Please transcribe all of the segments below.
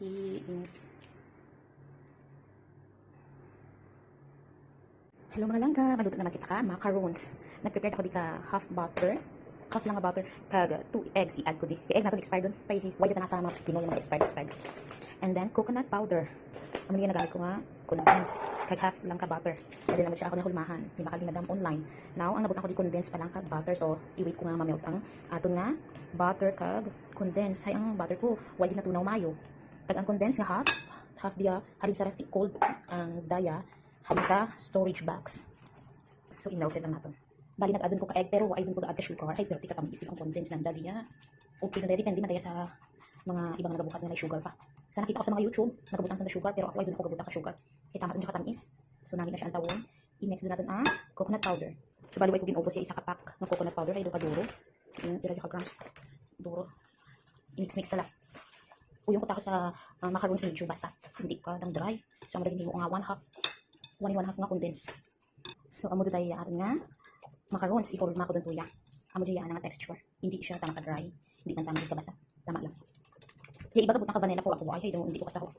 Iinit. Hello mga langga, maluto naman kita ka, macarons. Nag-prepare ako di ka half butter, half lang nga butter, kag 2 eggs i-add ko di. Egg na to expired dun, pay wajud na sa mga Pinoy yung mga expired. And then coconut powder. Ang mga nagamit ko nga condense, kag half lang ka butter. Pwede naman siya ako na hulmahan, di makali madam online. Now, ang nabutan ko di condense pa lang ka butter, so i-wait ko nga mamelt ang aton nga butter kag condense. Hay ang butter ko, wajud na tunaw mayo. Kag ang condense nga half dia halin sa refri cold ang daya halin sa storage box. So in-melted lang natin. Bali nag-add ko ka egg pero ay dun ko ga-add ka sugar. Ay pero tika tamis ang condense ng daya. Okay na depende man daya sa mga ibang nagabuhat na sugar pa. Sa nakita ko sa mga YouTube, nagabutang sa sugar pero ako ay dun ko gabutang ka sugar. Kaya tama dun siya katamis. So namin na siya ang tawon. I-mix dun natin ang coconut powder. So bali ko ginubos siya isa ka pack ng coconut powder ay do ka duro. Tira ka grams duro. I-mix na lang. Uyong ko sa macarons medyo basa, hindi ka dang dry. So ang magiging mo nga 1 and 1 half nga condense. So amo tayo ya aton nga macarons i-fold mako dun tuya. Amo diya nga texture. Hindi siya tama ka dry, hindi man tama ka basa. Tama lang. Ya iba ka butang ka vanilla ko ako ay hindi ko kasahog.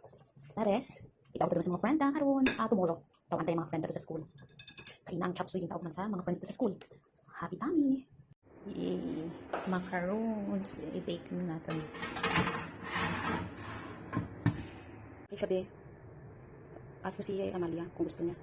Tares, itaw ko sa mga friend ta karon tomorrow. Tawan tayo mga friend ta sa school. Kay nang chop suey din tawag man sa mga friend ta sa school. Happy tummy. Macarons i-bake natin. Sabi, ask mo si Amalia kung gusto niya.